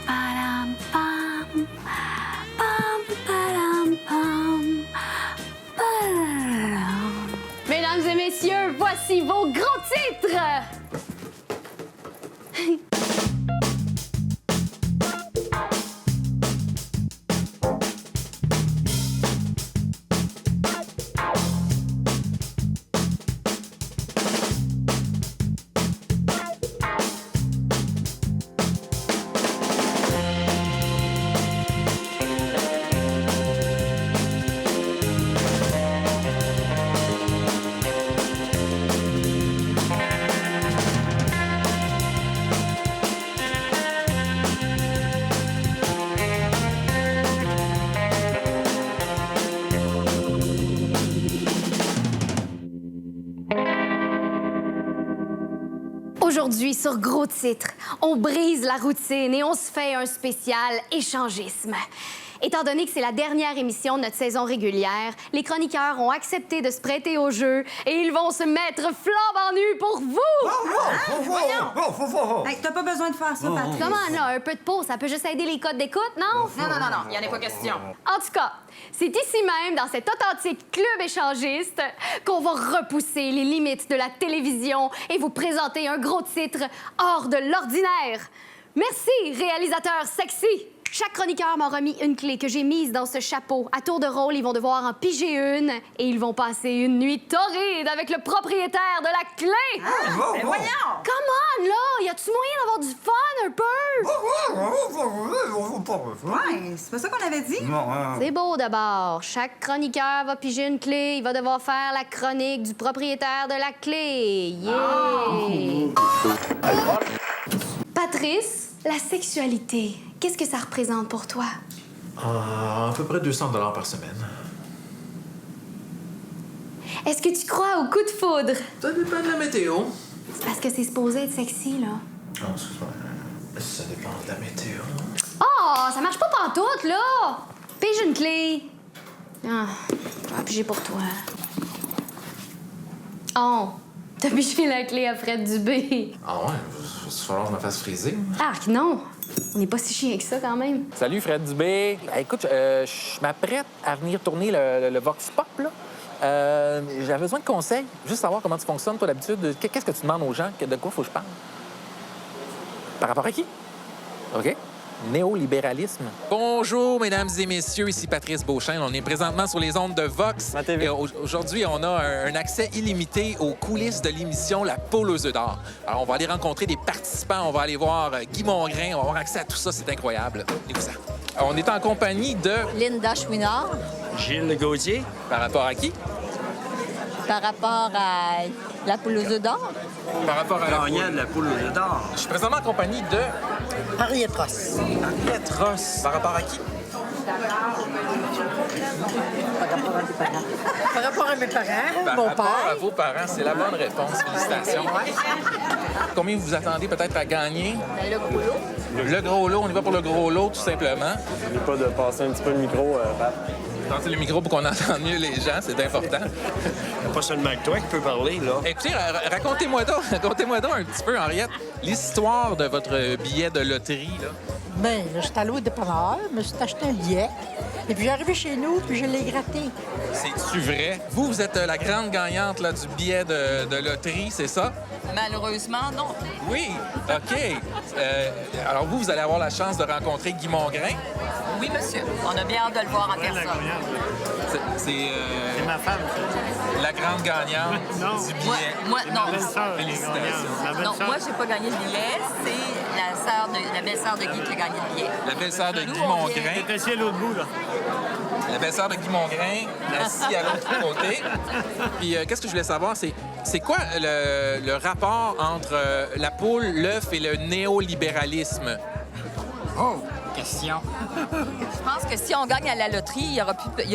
Padam, pam. Pam, padam, pam. Padam. Mesdames et messieurs, voici vos gros titres! Aujourd'hui, sur Gros Titres, on brise la routine et on se fait un spécial échangisme. Étant donné que c'est la dernière émission de notre saison régulière, les chroniqueurs ont accepté de se prêter au jeu et ils vont se mettre flambant nus pour vous! Hey, t'as pas besoin de faire ça, Patrick. Comment là, un peu de pause, ça peut juste aider les codes d'écoute, non? Non, il y en a pas question. En tout cas, c'est ici même, dans cet authentique club échangiste, qu'on va repousser les limites de la télévision et vous présenter un gros titre hors de l'ordinaire. Merci, réalisateur sexy! Chaque chroniqueur m'a remis une clé que j'ai mise dans ce chapeau. À tour de rôle, ils vont devoir en piger une et ils vont passer une nuit torride avec le propriétaire de la clé. Mais voyons! Come on, là! Y a-tu moyen d'avoir du fun un peu? Ouais, c'est pas ça qu'on avait dit? C'est beau d'abord. Chaque chroniqueur va piger une clé. Il va devoir faire la chronique du propriétaire de la clé. Yeah! Patrice, la sexualité, qu'est-ce que ça représente pour toi? À peu près 200 $ par semaine. Est-ce que tu crois au coup de foudre? Ça dépend de la météo. C'est parce que c'est supposé être sexy, là. Oh, excuse-moi. Ça dépend de la météo. Oh, ça marche pas pantoute, là! Pige une clé. Ah, je vais piger pour toi. Oh, t'as pigé la clé à Fred Dubé. Ah ouais, il va falloir que je me fasse friser. Arc, non! On n'est pas si chien que ça, quand même. Salut, Fred Dubé. Écoute, je m'apprête à venir tourner le Vox Pop, là. J'avais besoin de conseils, juste savoir comment tu fonctionnes, toi, d'habitude. Qu'est-ce que tu demandes aux gens? De quoi faut que je parle? Par rapport à qui? OK. Néolibéralisme. Bonjour, mesdames et messieurs, ici Patrice Beauchesne. On est présentement sur les ondes de Vox. Ma TV. Et aujourd'hui, on a un accès illimité aux coulisses de l'émission La Poule aux œufs d'or. Alors, on va aller rencontrer des participants, on va aller voir Guy Mongrain, on va avoir accès à tout ça, c'est incroyable. Écoutez ça. On est en compagnie de... Linda Chouinard, Gilles Gauthier. Par rapport à qui? par rapport à la poule aux œufs d'or. Par rapport à la Gagnant de la poule aux œufs d'or. Je suis présentement en compagnie de... Harriet Ross. Harriet Ross. Par rapport à qui? Par rapport à mes parents. Par rapport à mes parents, Par mon rapport père. à vos parents, c'est la bonne réponse. Félicitations. Combien vous attendez peut-être à gagner? Le gros lot. Le gros lot, on y va pour le gros lot, tout simplement. N'oublie pas de passer un petit peu le micro, Pat. Tentez le micro pour qu'on entende mieux les gens, c'est important. Pas seulement que toi qui peux parler, là. Écoutez, racontez-moi donc un petit peu, Henriette, l'histoire de votre billet de loterie, là. Ben, là, j'étais allée au dépanneur, je me suis acheté un billet. Et puis, j'arrivais chez nous, puis je l'ai gratté. C'est-tu vrai? Vous êtes la grande gagnante là, du billet de loterie, c'est ça? Malheureusement, non. Oui, OK. Alors vous allez avoir la chance de rencontrer Guy Mongrain. Oui, monsieur. On a bien hâte de le voir en personne. C'est ma femme. la grande gagnante Non. du billet. Moi, non. Félicitations. Non, moi, j'ai pas gagné le billet. C'est la belle-sœur de Guy qui a gagné le billet. La belle-sœur de Guy Nous, on Mongrain. T'es assis à l'autre bout, là. La belle-sœur de Guy Mongrain, assise à l'autre côté. Puis qu'est-ce que je voulais savoir, c'est quoi le rapport entre la poule, l'œuf et le néolibéralisme? Oh, question. Je pense que si on gagne à la loterie, il y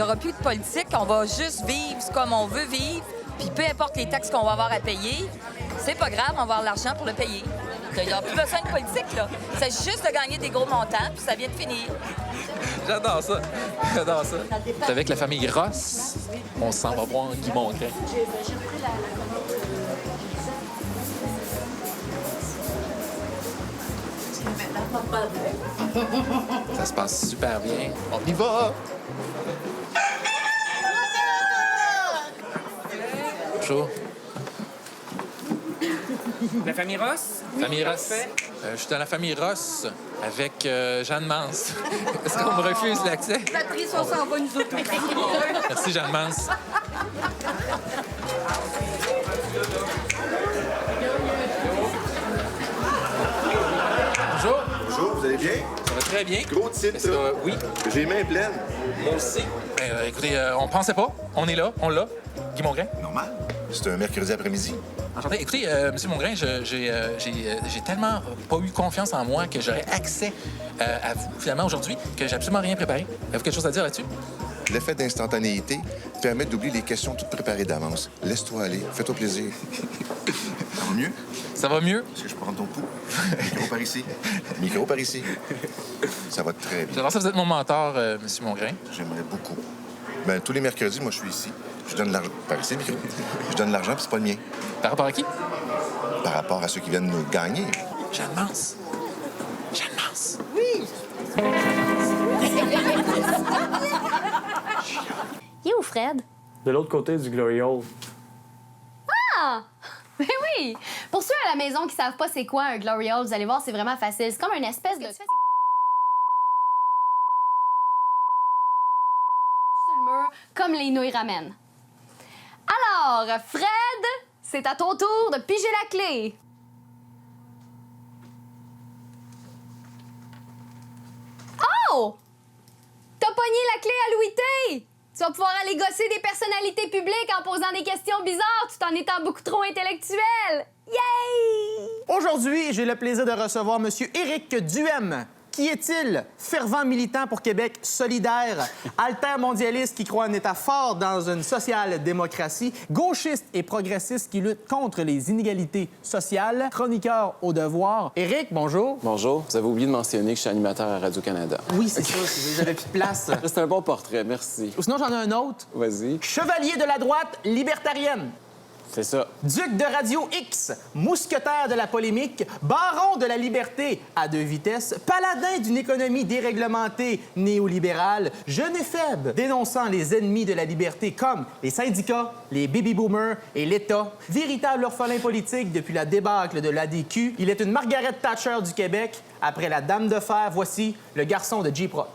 aura plus de politique. On va juste vivre comme on veut vivre. Puis peu importe les taxes qu'on va avoir à payer, c'est pas grave, on va avoir l'argent pour le payer. Il n'y aura plus besoin de politique, là. C'est juste de gagner des gros montants, puis ça vient de finir. J'adore ça. J'adore ça. C'est avec la famille Ross. On s'en va voir Guy Mongrain. Ça se passe super bien. On y va! Bonjour. La famille Ross? Famille Ross. Je suis dans la famille Ross avec Jeanne Mans. Est-ce qu'on me refuse l'accès? Patrice, on s'en va, nous autres. Merci, Jeanne Mans. Bonjour. Bonjour, vous allez bien? Ça va très bien. Gros titre. Est-ce que- oui, J'ai les mains pleines. moi aussi. Écoutez, on pensait pas. On est là, on l'a. Guy Mongrain. Normal. C'est un mercredi après-midi. Enchanté. Écoutez, Monsieur Mongrain, j'ai tellement pas eu confiance en moi que j'aurais accès à vous, finalement, aujourd'hui, que j'ai absolument rien préparé. Avez-vous quelque chose à dire là-dessus? L'effet d'instantanéité permet d'oublier les questions toutes préparées d'avance. Laisse-toi aller. Fais-toi plaisir. Ça va mieux? Ça va mieux? Est-ce que je peux prendre ton pouls? Micro par ici. Micro par ici. Ça va très bien. J'adore ça, vous êtes mon mentor, Monsieur Mongrain. J'aimerais beaucoup. Ben, tous les mercredis, moi, je suis ici. Je donne l'argent. Par ici, le micro. Je donne l'argent, puis c'est pas le mien. Par rapport à qui? Par rapport à ceux qui viennent nous gagner. Jeanne Mans. Jeanne Mans. Il est où, Fred? De l'autre côté du Glory Hole. Ah! Mais oui! Pour ceux à la maison qui savent pas c'est quoi un Glory Hole, vous allez voir, c'est vraiment facile. C'est comme une espèce de... sur le mur, comme les nouilles ramen. Alors, Fred, c'est à ton tour de piger la clé. Oh! T'as pogné la clé à Louis T! Tu vas pouvoir aller gosser des personnalités publiques en posant des questions bizarres tout en étant beaucoup trop intellectuel. Yay! Aujourd'hui, j'ai le plaisir de recevoir M. Éric Duhem. Qui est-il? Fervent militant pour Québec solidaire, altermondialiste qui croit en état fort dans une social-démocratie, gauchiste et progressiste qui lutte contre les inégalités sociales, chroniqueur au devoir. Éric, bonjour. Bonjour. Vous avez oublié de mentionner que je suis animateur à Radio-Canada. Oui, c'est ça, j'avais plus de place. C'est un bon portrait, merci. Ou sinon, j'en ai un autre. Vas-y. Chevalier de la droite libertarienne. C'est ça. Duc de Radio X, mousquetaire de la polémique, baron de la liberté à deux vitesses, paladin d'une économie déréglementée néolibérale, jeune et faible, dénonçant les ennemis de la liberté comme les syndicats, les baby-boomers et l'État, véritable orphelin politique depuis la débâcle de l'ADQ, il est une Margaret Thatcher du Québec. Après la Dame de Fer, voici le garçon de Jeep Rock.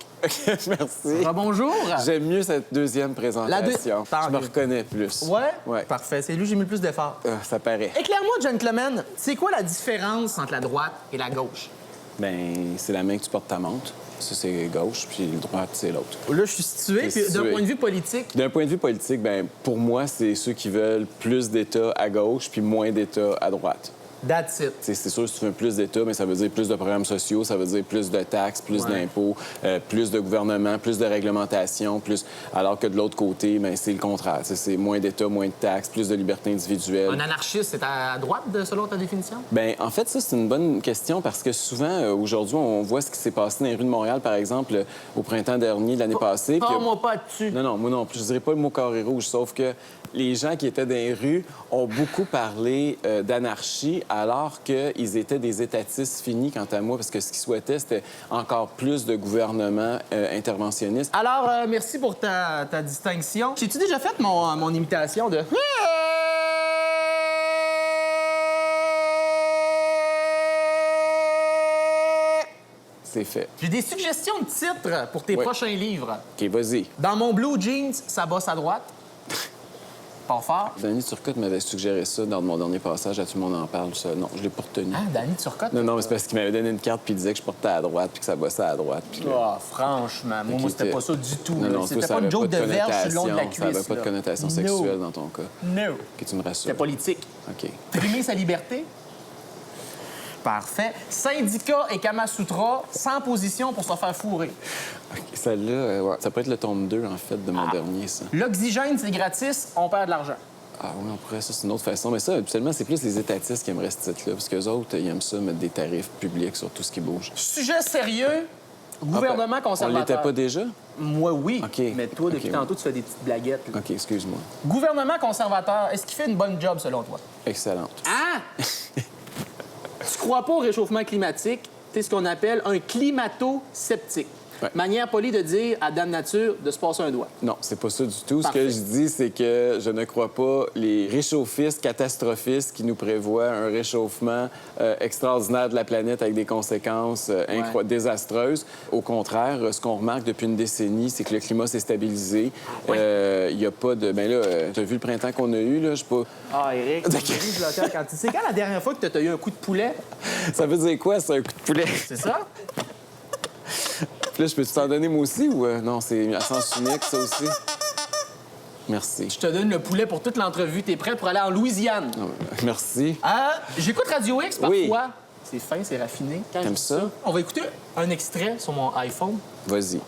Merci. Bonjour. J'aime mieux cette deuxième présentation. Tant Je me mieux. reconnais plus. Ouais? Ouais. Parfait. C'est lui que j'ai mis le plus d'efforts. Ça paraît. Éclaire-moi, gentleman, c'est quoi la différence entre la droite et la gauche? Ben, c'est la main que tu portes ta montre. Ça, c'est gauche, puis le droite, c'est l'autre. Là, je suis situé, puis d'un point de vue politique... D'un point de vue politique, ben, pour moi, c'est ceux qui veulent plus d'État à gauche puis moins d'État à droite. That's it. C'est sûr, si tu veux plus d'État, mais ça veut dire plus de programmes sociaux, ça veut dire plus de taxes, plus d'impôts, plus de gouvernement, plus de réglementation, plus... Alors que de l'autre côté, ben, c'est le contraire. C'est moins d'État, moins de taxes, plus de liberté individuelle. Un anarchiste, c'est à droite, selon ta définition? Bien, en fait, ça, c'est une bonne question parce que souvent, aujourd'hui, on voit ce qui s'est passé dans les rues de Montréal, par exemple, au printemps dernier, l'année passée. Parle-moi pas dessus. Non, moi non plus. Je dirais pas le mot carré rouge, sauf que les gens qui étaient dans les rues ont beaucoup parlé d'anarchie alors qu'ils étaient des étatistes finis, quant à moi, parce que ce qu'ils souhaitaient, c'était encore plus de gouvernement interventionniste. Alors, merci pour ta distinction. J'ai-tu déjà fait mon imitation de... C'est fait. J'ai des suggestions de titres pour tes prochains livres. OK, vas-y. Dans mon blue jeans, ça bosse à droite. Pas fort. Danny Turcotte m'avait suggéré ça dans mon dernier passage à Tout le monde en parle. Ça. Non, je l'ai pas retenu. Ah, Danny Turcotte? Non, mais c'est parce qu'il m'avait donné une carte puis il disait que je portais à droite puis que ça bossait à droite. Puis franchement, moi, c'était pas ça du tout. Non, c'était pas une joke de verge sur le long de la cuisse. Ça n'avait pas de connotation sexuelle dans ton cas. No. OK, tu me rassures. C'était politique. OK. Primer sa liberté? Parfait. Syndicat et Kamasutra, sans position pour se faire fourrer. OK, celle-là, ouais. Ça peut être le tome 2, en fait, de mon dernier, ça. L'oxygène, c'est gratis, on perd de l'argent. Ah oui, on pourrait, ça, c'est une autre façon. Mais ça, habituellement, c'est plus les étatistes qui aimeraient ce titre-là, parce qu'eux autres, ils aiment ça, mettre des tarifs publics sur tout ce qui bouge. Sujet sérieux, gouvernement conservateur. On l'était pas déjà? Moi, oui. OK. Mais toi, depuis tantôt, tu fais des petites blaguettes. Là. OK, excuse-moi. Gouvernement conservateur, est-ce qu'il fait une bonne job, selon toi? Excellente. Ah! Tu crois pas au réchauffement climatique, tu es ce qu'on appelle un climato-sceptique. Ouais. Manière polie de dire à Dame Nature de se passer un doigt. Non, c'est pas ça du tout. Parfait. Ce que je dis, c'est que je ne crois pas les réchauffistes catastrophistes qui nous prévoient un réchauffement extraordinaire de la planète avec des conséquences désastreuses. Au contraire, ce qu'on remarque depuis une décennie, c'est que le climat s'est stabilisé. Il y a pas de... Ben là, t'as vu le printemps qu'on a eu, là? Je sais pas... Ah, Éric, c'est quand la dernière fois que tu as eu un coup de poulet? Ça veut dire quoi, ça, un coup de poulet? C'est ça? Là, je peux-tu t'en donner moi aussi ou... Non, c'est à sens unique, ça aussi. Merci. Je te donne le poulet pour toute l'entrevue. T'es prêt pour aller en Louisiane? Merci. J'écoute Radio X parfois. Oui. C'est fin, c'est raffiné. T'aimes ça? On va écouter un extrait sur mon iPhone. Vas-y.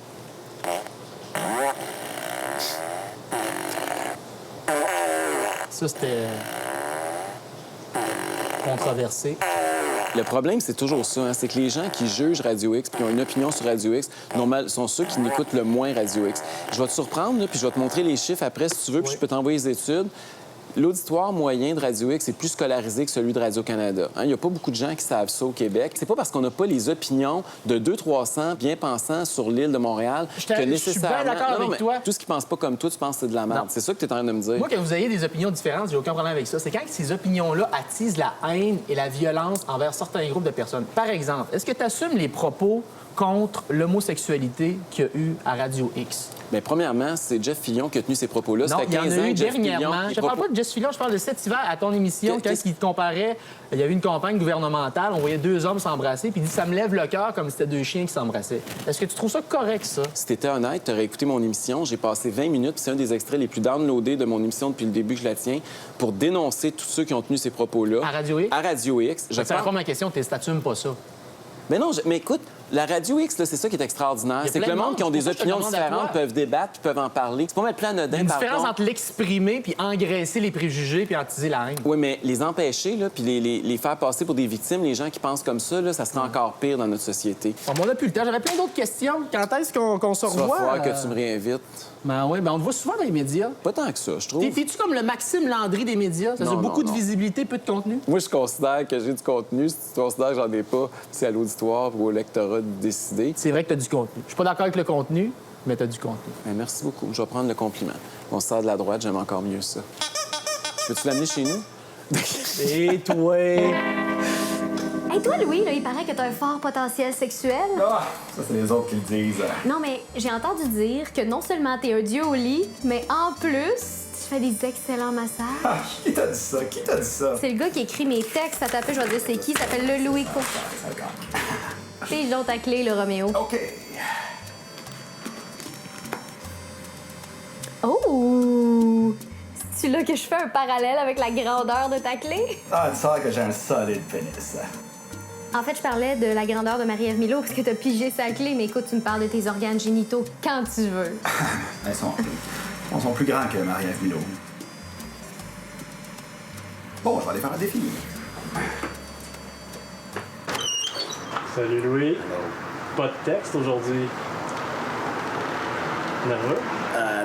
Ça, c'était controversé. Le problème, c'est toujours ça. Hein, c'est que les gens qui jugent Radio X puis qui ont une opinion sur Radio X, normal, sont ceux qui n'écoutent le moins Radio X. Je vais te surprendre, là, puis je vais te montrer les chiffres après, si tu veux, puis je peux t'envoyer les études. L'auditoire moyen de Radio X est plus scolarisé que celui de Radio-Canada. Il n'y a pas beaucoup de gens qui savent ça au Québec. C'est pas parce qu'on n'a pas les opinions de 200-300 bien pensants sur l'île de Montréal que nécessairement... Je suis bien d'accord avec toi. Tout ce qui pense pas comme toi, tu penses que c'est de la merde. C'est ça que tu es en train de me dire. Moi, que vous ayez des opinions différentes, j'ai aucun problème avec ça. C'est quand ces opinions-là attisent la haine et la violence envers certains groupes de personnes. Par exemple, est-ce que tu assumes les propos contre l'homosexualité qu'il y a eu à Radio X? Bien, premièrement, c'est Jeff Fillon qui a tenu ces propos-là. Non, il y en a eu dernièrement. Je ne parle pas de Jeff Fillon, je parle de cet hiver à ton émission, quand il te comparait. Il y avait une campagne gouvernementale, on voyait deux hommes s'embrasser, puis il dit « ça me lève le cœur comme si c'était deux chiens qui s'embrassaient ». Est-ce que tu trouves ça correct, ça? Si t'étais honnête, t'aurais écouté mon émission. J'ai passé 20 minutes, puis c'est un des extraits les plus downloadés de mon émission depuis le début que je la tiens, pour dénoncer tous ceux qui ont tenu ces propos-là. À Radio X? À Radio X. Je te réponds à ma question, tu n'assumes pas ça. Mais non, mais écoute, la Radio X, là, c'est ça qui est extraordinaire. C'est que le monde qui ont des opinions différentes peuvent débattre puis peuvent en parler. C'est pas mal plus anodin, Il y a une par différence contre. entre l'exprimer puis engraisser les préjugés puis attiser la haine. Oui, mais les empêcher, là, puis les faire passer pour des victimes, les gens qui pensent comme ça, là, ça serait encore pire dans notre société. Bon, on n'a plus le temps. J'aurais plein d'autres questions. Quand est-ce qu'on se Il va revoit? falloir que tu me réinvites. Ben oui, ben on te voit souvent dans les médias. Pas tant que ça, je trouve. T'es-tu comme le Maxime Landry des médias? Ça a Non, beaucoup non, de visibilité, peu de contenu? Moi, je considère que j'ai du contenu. Si tu considères que j'en ai pas, c'est à l'auditoire ou au lectorat de décider. C'est vrai que t'as du contenu. Je suis pas d'accord avec le contenu, mais t'as du contenu. Ben, merci beaucoup. Je vais prendre le compliment. On sort de la droite, j'aime encore mieux ça. Peux-tu l'amener chez nous? Et toi? Hey, toi, Louis, là, il paraît que t'as un fort potentiel sexuel. Ah, ça, c'est les autres qui le disent. Non, mais j'ai entendu dire que non seulement t'es un dieu au lit, mais en plus, tu fais des excellents massages. Ah, qui t'a dit ça? Qui t'a dit ça? C'est le gars qui écrit mes textes. Ça t'appelle, je vais dire c'est qui. Il s'appelle le Louis Courtois. D'accord. T'es l'autre ta clé, le Roméo. OK. Oh! C'est-tu là que je fais un parallèle avec la grandeur de ta clé? Ah, tu sais que j'ai un solide pénis. En fait, je parlais de la grandeur de Marie-Ève Milo parce que t'as pigé sa clé, mais écoute, tu me parles de tes organes génitaux quand tu veux. Ils sont plus grands que Marie-Ève Milo. Bon, je vais aller faire un défi. Salut Louis. Pas de texte aujourd'hui. Nerveux?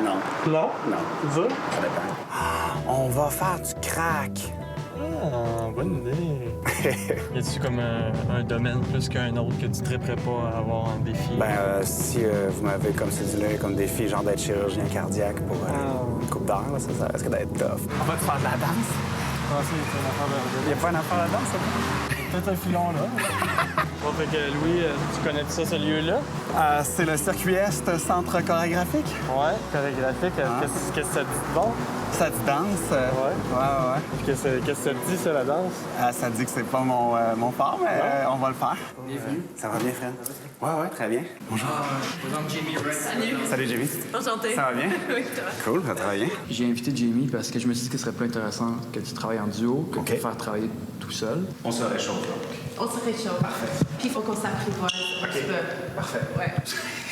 Non. Non? Non. Dur? Ça dépend. On va faire du crack. Ah, bonne idée. Y a-tu comme un domaine plus qu'un autre que tu triperais pas à avoir en défi? Si vous m'avez comme suggéré comme défi, genre d'être chirurgien cardiaque pour une coupe d'heure, là, ça risque d'être tough. On va te faire de la danse? Ah, c'est une affaire de... Y a pas une affaire là-dedans, ça? Peut-être un filon, là. Bon, fait que Louis, tu connais ça, ce lieu-là? C'est le Circuit Est Centre chorégraphique. Ouais, chorégraphique. Qu'est-ce que ça te dit de bon? Ça te danse. Ouais. Qu'est-ce que ça te dit, ça, la danse? Ça te dit que c'est pas mon fort, mais on va le faire. Bienvenue. Ça va bien, Fred? Ouais, très bien. Bonjour. Salut, Jamie. Enchantée. Ça va bien? Oui, toi. Cool, ça va bien. J'ai invité Jamie parce que je me suis dit que ce serait plus intéressant que tu travailles en duo que de te faire travailler tout seul. On se réchauffe, donc. On se réchauffe. Parfait. Puis il faut qu'on s'apprivoise un petit peu. Parfait. Ouais,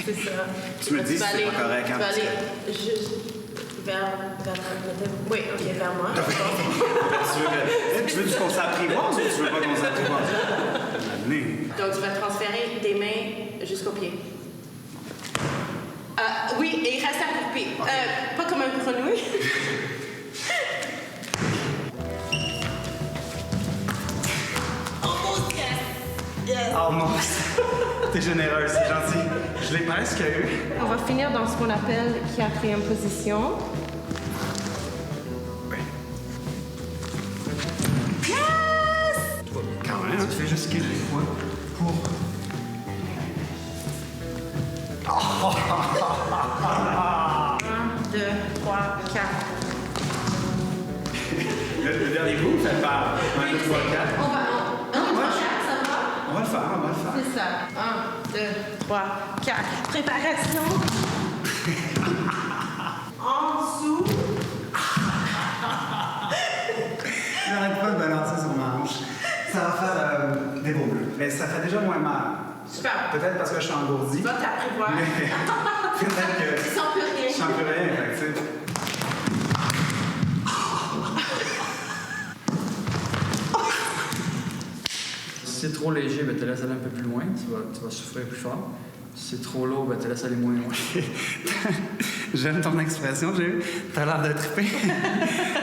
c'est ça. Tu me dis si c'est pas correct, hein? Tu vas aller juste vers oui, OK, vers moi. Tu veux qu'on s'apprivoise ou tu veux pas qu'on s'apprivoise? Donc, tu vas transférer tes mains jusqu'aux pieds. Oui, et il reste accroupi. Pas comme un grenouille. Oh Almost. T'es généreuse, c'est gentil. Je l'ai presque eu. On va finir dans ce qu'on appelle quatrième position. Quand même, tu fais juste quelques fois pour... Oh! 1, 2, 3, 4. Le dernier coup, fait par 1, 2, 3, 4. On va 4, ça va? On va le faire, on va le faire. C'est ça. 1, 2, 3, 4. Préparation. En dessous. J'arrête pas de balancer sur ma hanche. Ça va faire des beaux bleus. Mais ça fait déjà moins mal. Super. Peut-être parce que je suis engourdi. Tu vas t'apprivoiser. Mais peut-être que... Tu sens plus rien. Je sens plus rien, fait que, tu sais. Si c'est trop léger, ben, te laisses aller un peu plus loin, tu vas souffrir plus fort. Si c'est trop lourd, ben, te laisses aller moins loin. J'aime ton expression, j'ai eu. T'as l'air de triper.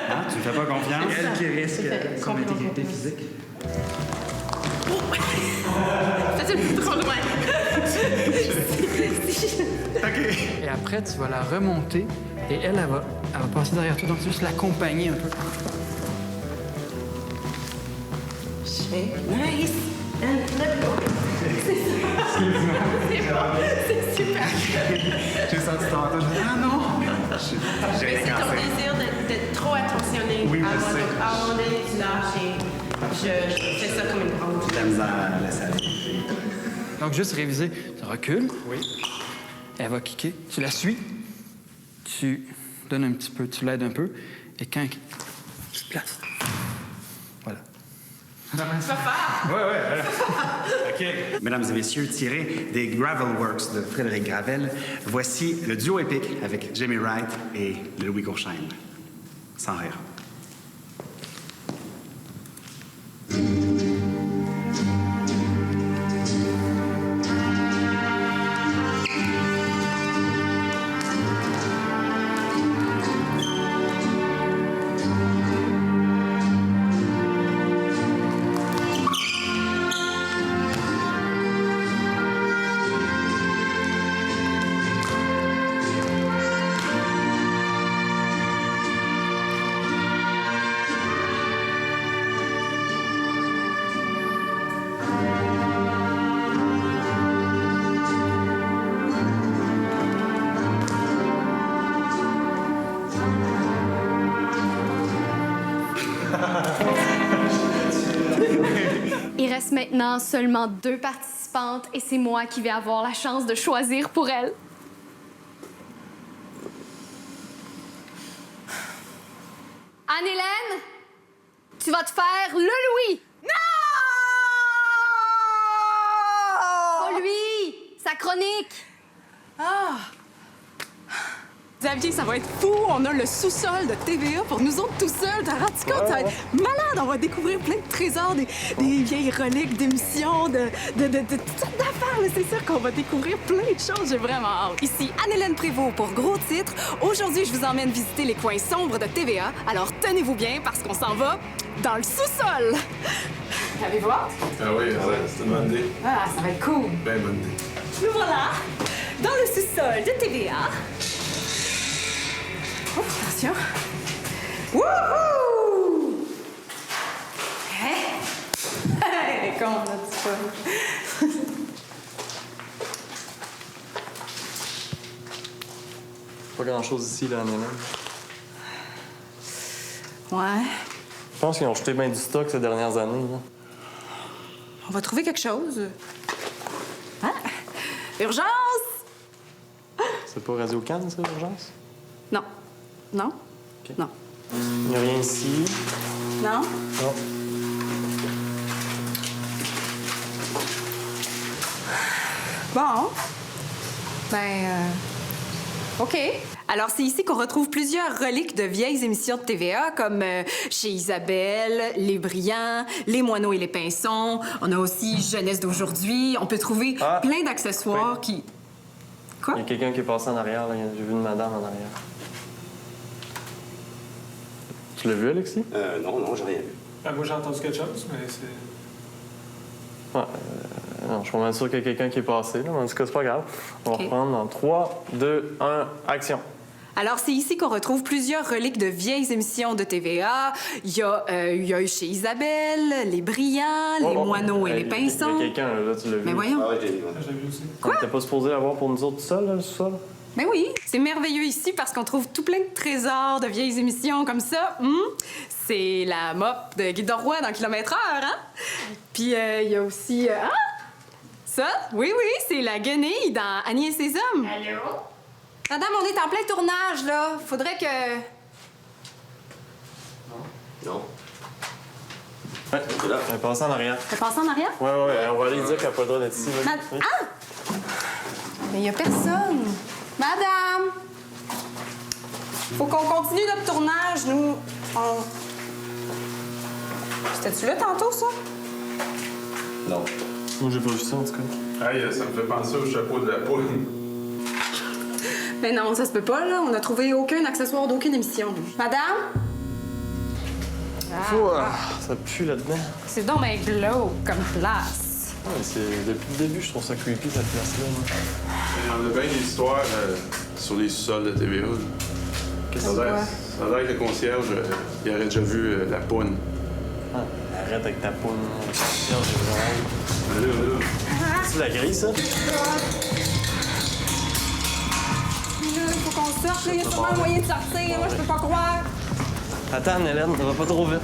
Hein? Tu me fais pas confiance? C'est elle qui risque son intégrité physique. C'est un peu trop loin. OK. Et après, tu vas la remonter et elle va passer derrière toi. Donc, tu vas juste l'accompagner un peu. Nice. And let go. C'est super. J'ai senti tantôt, je me dis, ah non! J'ai Mais c'est ton cassé. désir d'être trop attentionné. Oui, je à sais. un moment donné, tu lâches et je fais ça comme une grande. J'ai de la misère à la laisser aller. Donc, juste réviser. Tu recules. Oui. Elle va kicker. Tu la suis. Tu donnes un petit peu, tu l'aides un peu. Et quand tu te places. Voilà. Tu vas faire. Ouais. OK. Mesdames et messieurs, tiré des Gravel Works de Frédéric Gravel, voici le duo épique avec Jamie Wright et Louis Courchaine. Sans rire. Il reste maintenant seulement 2 participantes et c'est moi qui vais avoir la chance de choisir pour elles. Anne-Hélène, tu vas te faire le Louis. Non! Pas lui, sa chronique. Ah! Xavier, ça va être fou! On a le sous-sol de TVA pour nous autres tout seuls. T'as rendu compte? Ça va être malade! On va découvrir plein de trésors, des vieilles reliques d'émissions, de toutes sortes d'affaires. C'est sûr qu'on va découvrir plein de choses. J'ai vraiment hâte. Ici Anne-Hélène Prévost pour Gros Titres. Aujourd'hui, je vous emmène visiter les coins sombres de TVA. Alors, tenez-vous bien parce qu'on s'en va dans le sous-sol. Avez-vous hâte? Ah oui, c'est une bonne idée. Ah, ça va être cool. Ben bonne idée. Nous voilà dans le sous-sol de TVA. Oh, attention. Wouhou! Hey! Comment on a dit ça? Pas grand-chose ici, là, Anne-Hélène. Ouais. Je pense qu'ils ont jeté bien du stock ces dernières années, là. On va trouver quelque chose. Hein? Urgence! C'est pas Radio Cannes, ça, l'urgence? Non. Non? OK. Non. Il n'y a rien ici. Non? Non. Bon. OK. Alors, c'est ici qu'on retrouve plusieurs reliques de vieilles émissions de TVA, comme Chez Isabelle, Les Brillants, Les Moineaux et les Pinsons. On a aussi Jeunesse d'aujourd'hui. On peut trouver plein d'accessoires qui... Quoi? Il y a quelqu'un qui est passé en arrière, là. J'ai vu une madame en arrière. Tu l'as vu, Alexis? Non, j'ai rien vu. Moi, j'ai entendu quelque chose, mais c'est... Ouais, Non, je suis pas mal sûr qu'il y a quelqu'un qui est passé, là, mais en tout cas, c'est pas grave. On va OK. reprendre dans 3, 2, 1, action. Alors, c'est ici qu'on retrouve plusieurs reliques de vieilles émissions de TVA. Il y a eu chez Isabelle, Les Brillants, Les Moineaux et Les Pinsons. Il y a quelqu'un, là, tu l'as vu. Mais voyons. Ah, j'ai vu aussi. Quoi? T'es pas supposé l'avoir pour nous autres tout seul, là, le sous-sol? Mais oui, c'est merveilleux ici parce qu'on trouve tout plein de trésors de vieilles émissions comme ça. C'est la mop de Guy Roy dans Kilomètre-heure, hein? Puis il y a aussi... Ah! Ça, oui, c'est la guenille dans Annie et ses hommes. Allô? Madame, on est en plein tournage, là. Faudrait que... Non. Ouais, elle est passée en arrière. T'as passé en arrière? Ouais, on va aller dire qu'elle n'a pas le droit d'être ici. vas-y. Ah! Mais il y a personne. Madame! Faut qu'on continue notre tournage, nous. C'était-tu là tantôt, ça? Non. Moi, j'ai pas vu ça, en tout cas. Hey, ça me fait penser au chapeau de la poule. Mais non, ça se peut pas, là. On a trouvé aucun accessoire d'aucune émission. Madame? Ça pue là-dedans. C'est donc ben glauque comme place. Ouais, depuis le début, je trouve ça creepy, cette place-là. Il y en a bien des histoires sur les sous-sols de TVA. Qu'est-ce Ça que a c'est? l'air- ça a l'air que le concierge, il aurait déjà vu la poune. Ah, arrête avec ta poune. C'est la grille, ça? Là, il faut qu'on sorte, là. Il y a sûrement un moyen de sortir. Moi, je peux pas croire. Attends, Hélène, ça va pas trop vite.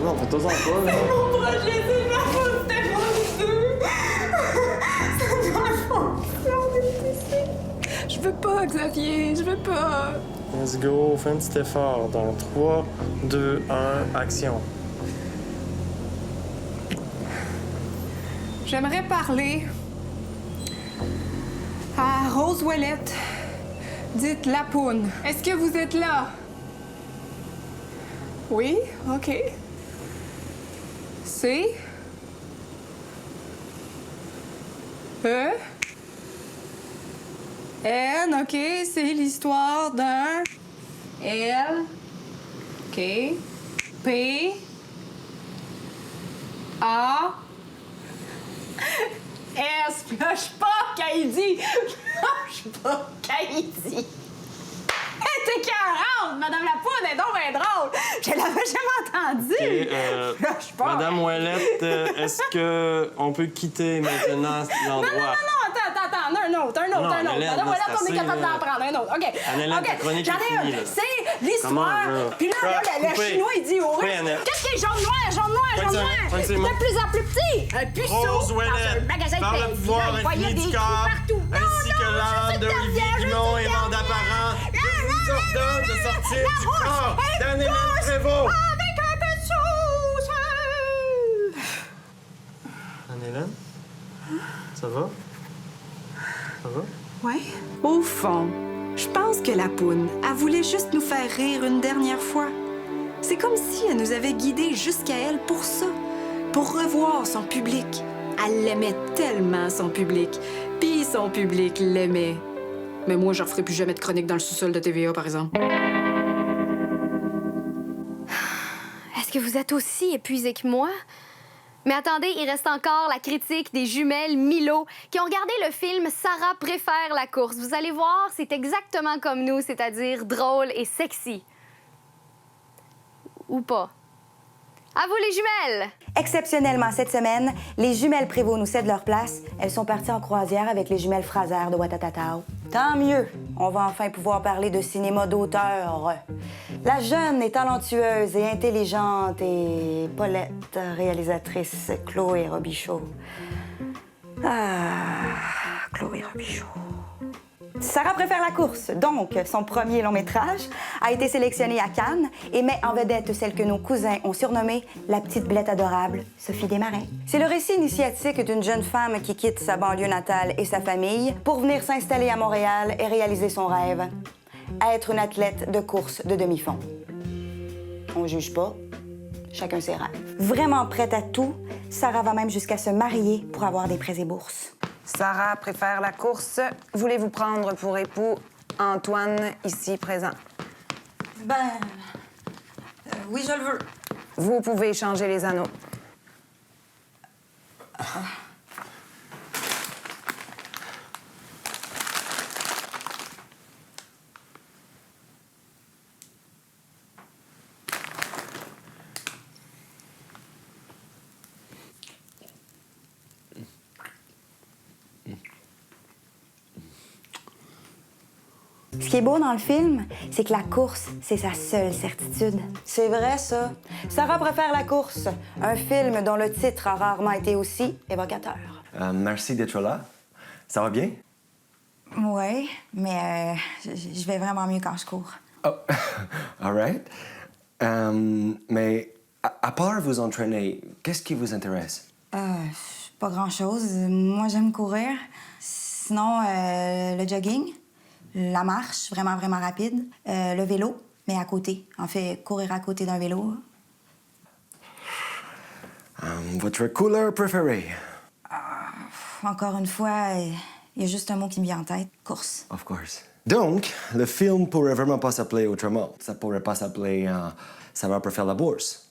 Non, fais-toi-en pas, là. Mon projet, c'est ma faute, c'était pas du tout. C'est ma faute. On est ici. Je veux pas, Xavier, je veux pas. Let's go, fais un petit effort. Dans 3, 2, 1, action. J'aimerais parler à Rose Ouellette, dite Lapoune. Est-ce que vous êtes là? Oui? OK. C. E. N. OK, c'est l'histoire d'un... L. OK. P. A. S. Flush pas, Kaïdi! Flush pas, Kaïdi! Elle était 40! Madame Lapoune est donc bien drôle! Je l'avais jamais entendue! Flush pas! Madame Ouellette, est-ce qu'on peut quitter maintenant l'endroit? Non, attends, un autre. Non, Madame Hélène, Ouellette, c'est on est assez, capable d'en prendre un autre. OK. Anne-Hélène, OK. ta chronique J'en est ai finie, un. là. C'est l'histoire. Comment, là? Puis là, le Coupez. Chinois, il dit Coupez, Annette. qu'est-ce qui est jaune noir? Fin de C'est semaine. de plus en plus petit. Un puceau Rose dans un Ouellette, magasin de par le pain. pouvoir Puis là, il voyait infini des du trous corps, partout. ainsi que l'âme d'Olivier Guimond et Vanda Parent, je vous ordonne de sortir du corps d'Anne-Hélène Prévost. Avec un peu de sauce. Anne-Hélène? Ça va? Ça va? Ouais. Au fond, je pense que Lapoune, elle voulait juste nous faire rire une dernière fois. C'est comme si elle nous avait guidés jusqu'à elle pour ça, pour revoir son public. Elle l'aimait tellement, son public. Puis son public l'aimait. Mais moi, je referai plus jamais de chronique dans le sous-sol de TVA, par exemple. Est-ce que vous êtes aussi épuisés que moi? Mais attendez, il reste encore la critique des jumelles Milo qui ont regardé le film Sarah préfère la course. Vous allez voir, c'est exactement comme nous, c'est-à-dire drôle et sexy. Ou pas. À vous les jumelles! Exceptionnellement, cette semaine, les jumelles Prévost nous cèdent leur place. Elles sont parties en croisière avec les jumelles Fraser de Watatatao. Tant mieux! On va enfin pouvoir parler de cinéma d'auteur. La jeune et talentueuse et intelligente et Paulette, réalisatrice Chloé Robichaud. Chloé Robichaud. Sarah préfère la course, donc son premier long métrage a été sélectionné à Cannes et met en vedette celle que nos cousins ont surnommée la petite blette adorable, Sophie Desmarais. C'est le récit initiatique d'une jeune femme qui quitte sa banlieue natale et sa famille pour venir s'installer à Montréal et réaliser son rêve, être une athlète de course de demi-fond. On juge pas, chacun ses rêves. Vraiment prête à tout, Sarah va même jusqu'à se marier pour avoir des prêts et bourses. Sarah préfère la course. Voulez-vous prendre pour époux Antoine, ici présent. Ben... oui, je le veux. Vous pouvez changer les anneaux. Ce qui est beau dans le film, c'est que la course, c'est sa seule certitude. C'est vrai, ça. Sarah préfère la course, un film dont le titre a rarement été aussi évocateur. Merci d'être là. Ça va bien? Oui, mais je vais vraiment mieux quand je cours. Oh, all right. Mais à part vous entraîner, qu'est-ce qui vous intéresse? Pas grand-chose. Moi, j'aime courir. Sinon, le jogging, la marche, vraiment, vraiment rapide, le vélo, mais à côté. En fait, courir à côté d'un vélo. Votre couleur préférée? Encore une fois, il y a juste un mot qui me vient en tête. Course. Of course. Donc, le film pourrait vraiment pas s'appeler autrement. Ça pourrait pas s'appeler Sarah préfère la bourse.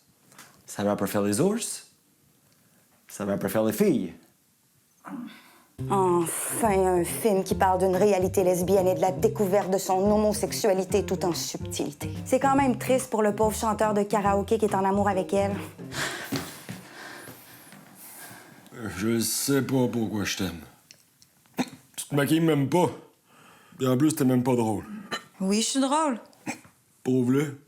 Sarah préfère les ours. Sarah préfère les filles. Enfin, un film qui parle d'une réalité lesbienne et de la découverte de son homosexualité tout en subtilité. C'est quand même triste pour le pauvre chanteur de karaoké qui est en amour avec elle. Je sais pas pourquoi je t'aime. Tu te maquilles même pas. Et en plus, t'es même pas drôle. Oui, je suis drôle. Prouve-le.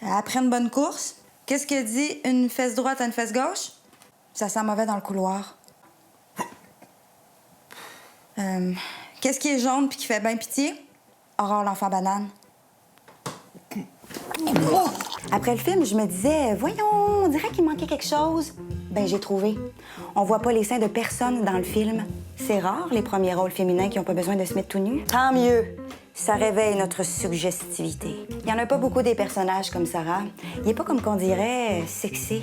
Après une bonne course, qu'est-ce que dit une fesse droite à une fesse gauche? Ça sent mauvais dans le couloir. Qu'est-ce qui est jaune puis qui fait bien pitié? Aurore l'enfant banane. Après le film, je me disais, voyons, on dirait qu'il manquait quelque chose. Ben, j'ai trouvé. On voit pas les seins de personne dans le film. C'est rare, les premiers rôles féminins qui ont pas besoin de se mettre tout nus. Tant mieux. Ça réveille notre suggestivité. Il y en a pas beaucoup des personnages comme Sarah. Il est pas comme qu'on dirait sexy.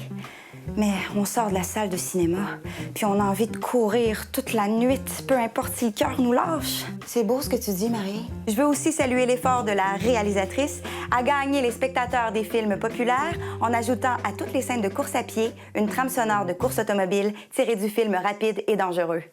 Mais on sort de la salle de cinéma, puis on a envie de courir toute la nuit, peu importe si le cœur nous lâche. C'est beau ce que tu dis, Marie. Je veux aussi saluer l'effort de la réalisatrice à gagner les spectateurs des films populaires en ajoutant à toutes les scènes de course à pied une trame sonore de course automobile tirée du film Rapide et dangereux.